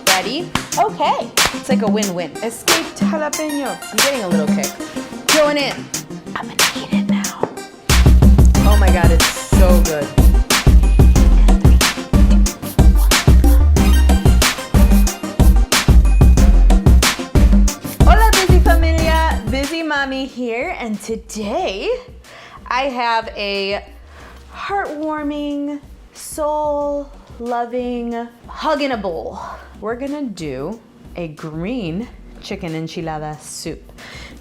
Ready? Okay. It's like a win-win. Escaped jalapeno. I'm getting a little kick. Going in. I'm gonna eat it now. Oh my God, it's so good. Hola, busy familia. Busy mommy here, and today I have a heartwarming, soul-loving hug in a bowl. We're gonna do a green chicken enchilada soup.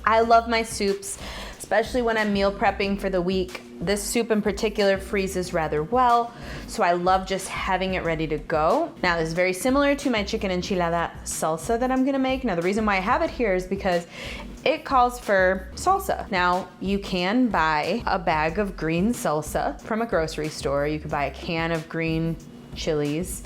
I love my soups, especially when I'm meal prepping for the week. This soup in particular freezes rather well, so I love just having it ready to go. Now, this is very similar to my chicken enchilada salsa that I'm gonna make. Now, the reason why I have it here is because it calls for salsa. Now, you can buy a bag of green salsa from a grocery store. You could buy a can of green chilies.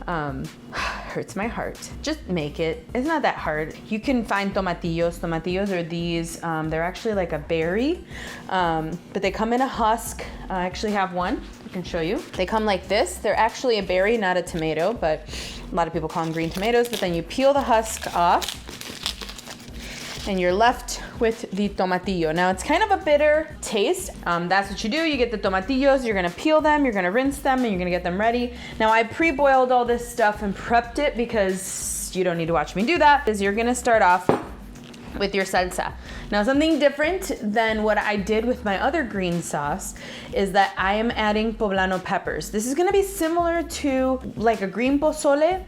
Hurts my heart. Just make it. It's not that hard. You can find tomatillos. Tomatillos are these, they're actually like a berry, but they come in a husk. I actually have one. I can show you. They come like this. They're actually a berry, not a tomato, but a lot of people call them green tomatoes. But then you peel the husk off, and you're left with the tomatillo. Now, it's kind of a bitter taste. That's what you do. You get the tomatillos, you're gonna peel them, you're gonna rinse them, and you're gonna get them ready. Now, I pre-boiled all this stuff and prepped it because you don't need to watch me do that, is you're gonna start off with your salsa. Now, something different than what I did with my other green sauce is that I am adding poblano peppers. This is gonna be similar to like a green pozole,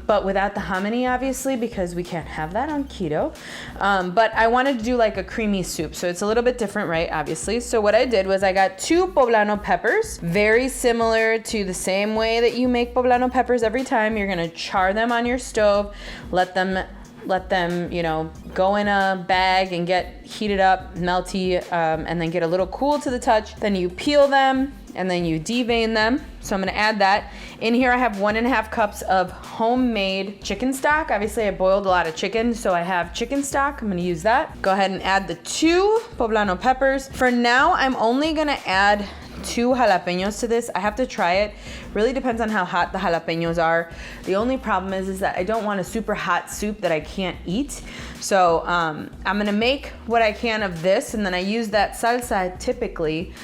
but without the hominy, obviously, because we can't have that on keto. But I wanted to do like a creamy soup, so it's a little bit different, right, obviously. So what I did was I got 2 poblano peppers, very similar to the same way that you make poblano peppers every time. You're gonna char them on your stove, let them, you know, go in a bag and get heated up, melty, and then get a little cool to the touch. Then you peel them and then you devein them. So I'm gonna add that. In here I have 1.5 cups of homemade chicken stock. Obviously I boiled a lot of chicken, so I have chicken stock. I'm gonna use that. Go ahead and add the 2 poblano peppers. For now, I'm only gonna add 2 jalapenos to this. I have to try it. Really depends on how hot the jalapenos are. The only problem is that I don't want a super hot soup that I can't eat. So I'm gonna make what I can of this, and then I use that salsa typically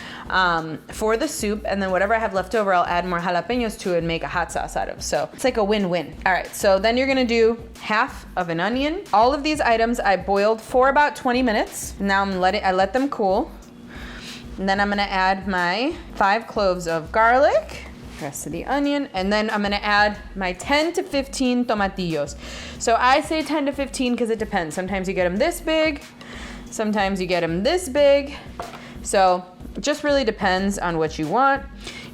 for the soup, and then whatever I have left over, I'll add more jalapenos to it and make a hot sauce out of. So it's like a win-win. All right, so then you're gonna do half of an onion. All of these items I boiled for about 20 minutes. Now I let them cool. And then I'm gonna add my 5 cloves of garlic, rest of the onion, and then I'm gonna add my 10 to 15 tomatillos. So I say 10 to 15 because it depends. Sometimes you get them this big, sometimes you get them this big. So it just really depends on what you want.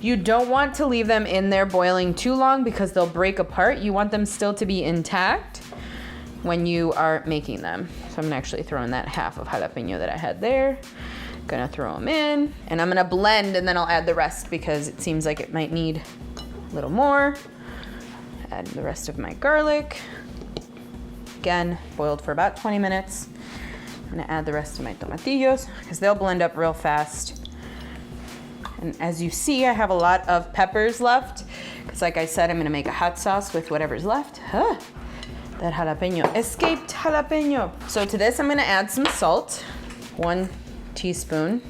You don't want to leave them in there boiling too long because they'll break apart. You want them still to be intact when you are making them. So I'm actually throwing that half of jalapeno that I had there. Gonna throw them in, and I'm gonna blend, and then I'll add the rest because it seems like it might need a little more. Add the rest of my garlic. Again, boiled for about 20 minutes. I'm gonna add the rest of my tomatillos because they'll blend up real fast. And as you see, I have a lot of peppers left because, like I said, I'm gonna make a hot sauce with whatever's left. That jalapeno, escaped jalapeno. So to this, I'm gonna add some salt. 1 teaspoon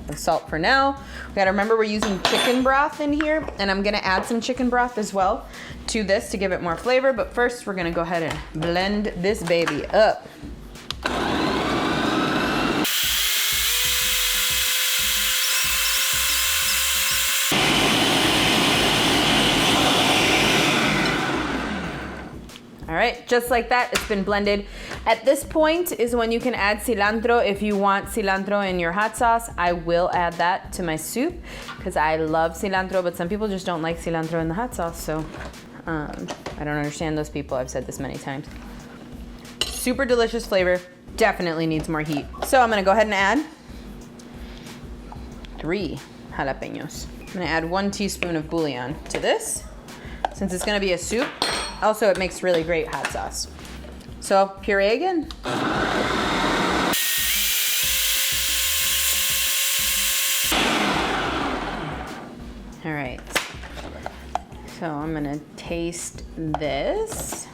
of salt for now. We gotta remember we're using chicken broth in here, and I'm gonna add some chicken broth as well to this to give it more flavor. But first, we're gonna go ahead and blend this baby up. All right, just like that, it's been blended. At this point is when you can add cilantro. If you want cilantro in your hot sauce, I will add that to my soup because I love cilantro, but some people just don't like cilantro in the hot sauce, so I don't understand those people. I've said this many times. Super delicious flavor, definitely needs more heat. So I'm gonna go ahead and add 3 jalapenos. I'm gonna add 1 teaspoon of bouillon to this. Since it's gonna be a soup, also it makes really great hot sauce. So puree again. All right, so So I'm gonna taste this.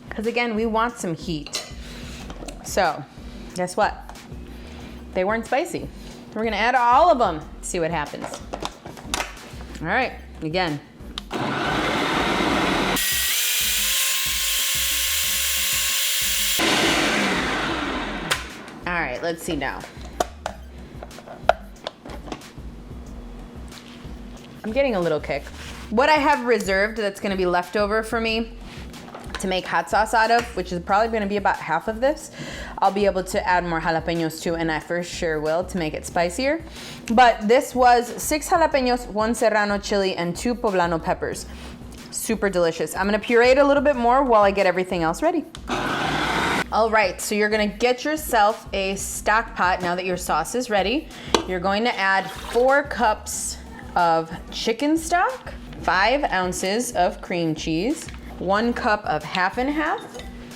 Because again, we want some heat. So, guess what? They weren't spicy. We're gonna add all of them, see what happens. All right, again. All right, let's see now. I'm getting a little kick. What I have reserved that's gonna be leftover for me to make hot sauce out of, which is probably gonna be about half of this, I'll be able to add more jalapenos to, and I for sure will, to make it spicier. But this was 6 jalapenos, 1 serrano chili, and 2 poblano peppers. Super delicious. I'm gonna puree it a little bit more while I get everything else ready. All right, so you're gonna get yourself a stock pot now that your sauce is ready. You're going to add 4 cups of chicken stock, 5 ounces of cream cheese, 1 cup of half and half,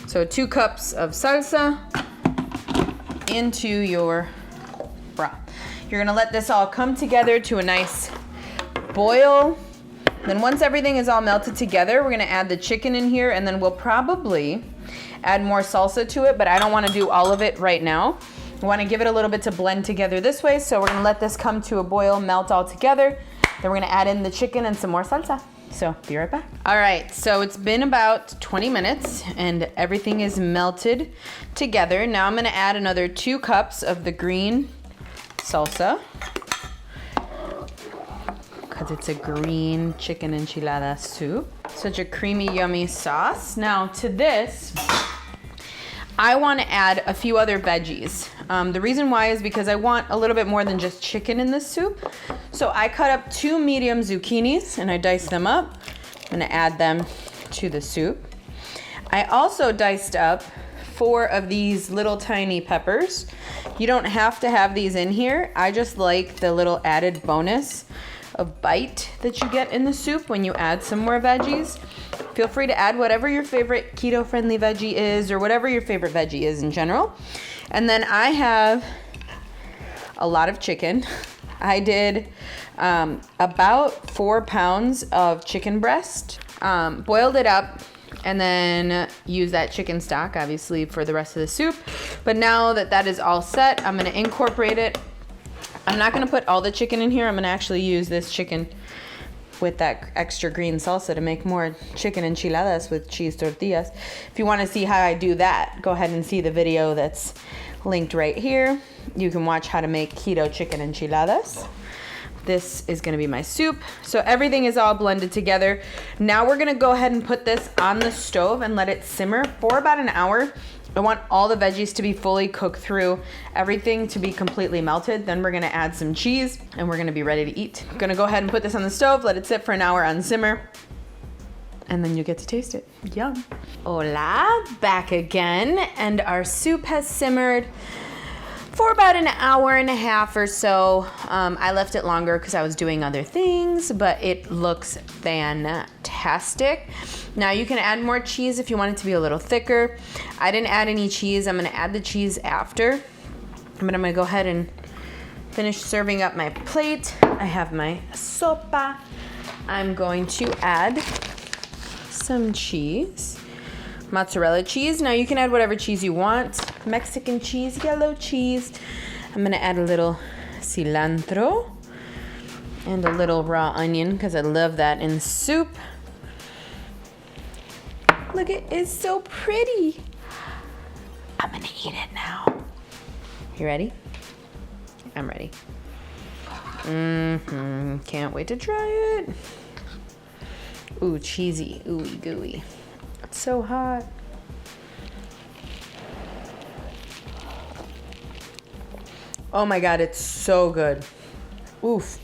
so 2 cups of salsa into your broth. You're gonna let this all come together to a nice boil. Then once everything is all melted together, we're gonna add the chicken in here, and then we'll probably add more salsa to it, but I don't wanna do all of it right now. We wanna give it a little bit to blend together this way, so we're gonna let this come to a boil, melt all together. Then we're gonna add in the chicken and some more salsa. So be right back. All right, so it's been about 20 minutes and everything is melted together. Now I'm gonna add another 2 cups of the green salsa, because it's a green chicken enchilada soup. Such a creamy, yummy sauce. Now to this, I want to add a few other veggies. The reason why is because I want a little bit more than just chicken in this soup. So I cut up 2 medium zucchinis and I diced them up. I'm gonna add them to the soup. I also diced up 4 of these little tiny peppers. You don't have to have these in here. I just like the little added bonus of bite that you get in the soup when you add some more veggies. Feel free to add whatever your favorite keto-friendly veggie is, or whatever your favorite veggie is in general. And then I have a lot of chicken. I did about 4 pounds of chicken breast, boiled it up, and then use that chicken stock, obviously, for the rest of the soup. But now that that is all set, I'm gonna incorporate it. I'm not gonna put all the chicken in here. I'm gonna actually use this chicken with that extra green salsa to make more chicken enchiladas with cheese tortillas. If you wanna see how I do that, go ahead and see the video that's linked right here. You can watch how to make keto chicken enchiladas. This is gonna be my soup. So everything is all blended together. Now we're gonna go ahead and put this on the stove and let it simmer for about an hour. I want all the veggies to be fully cooked through, everything to be completely melted. Then we're gonna add some cheese and we're gonna be ready to eat. I'm gonna go ahead and put this on the stove, let it sit for an hour on simmer, and then you get to taste it. Yum. Hola, back again. And our soup has simmered for about an hour and a half or so. I left it longer because I was doing other things, but it looks fantastic. Now you can add more cheese if you want it to be a little thicker. I didn't add any cheese. I'm gonna add the cheese after. But I'm gonna go ahead and finish serving up my plate. I have my sopa. I'm going to add some cheese. Mozzarella cheese. Now you can add whatever cheese you want. Mexican cheese, yellow cheese. I'm gonna add a little cilantro and a little raw onion because I love that in soup. Look, it is so pretty. I'm gonna eat it now. You ready? I'm ready. Can't wait to try it. Ooh, cheesy, ooey gooey. It's so hot. Oh my God, it's so good. Oof.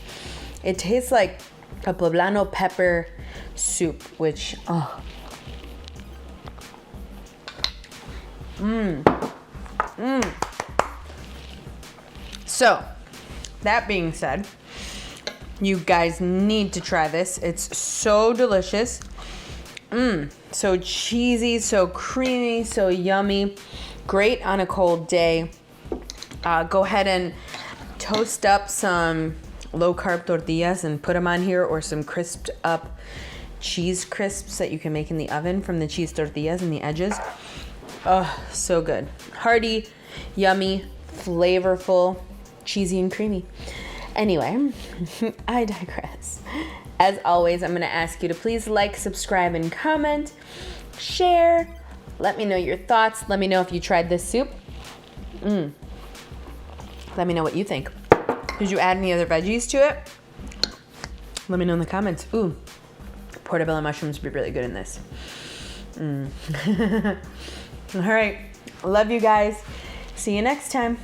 It tastes like a poblano pepper soup, which, oh. So, that being said, you guys need to try this. It's so delicious. So cheesy, so creamy, so yummy. Great on a cold day. Go ahead and toast up some low carb tortillas and put them on here, or some crisped up cheese crisps that you can make in the oven from the cheese tortillas and the edges. Oh, so good. Hearty, yummy, flavorful, cheesy and creamy. Anyway, I digress. As always, I'm going to ask you to please like, subscribe, and comment. Share. Let me know your thoughts. Let me know if you tried this soup. Let me know what you think. Did you add any other veggies to it? Let me know in the comments. Ooh, portobello mushrooms would be really good in this. All right. Love you guys. See you next time.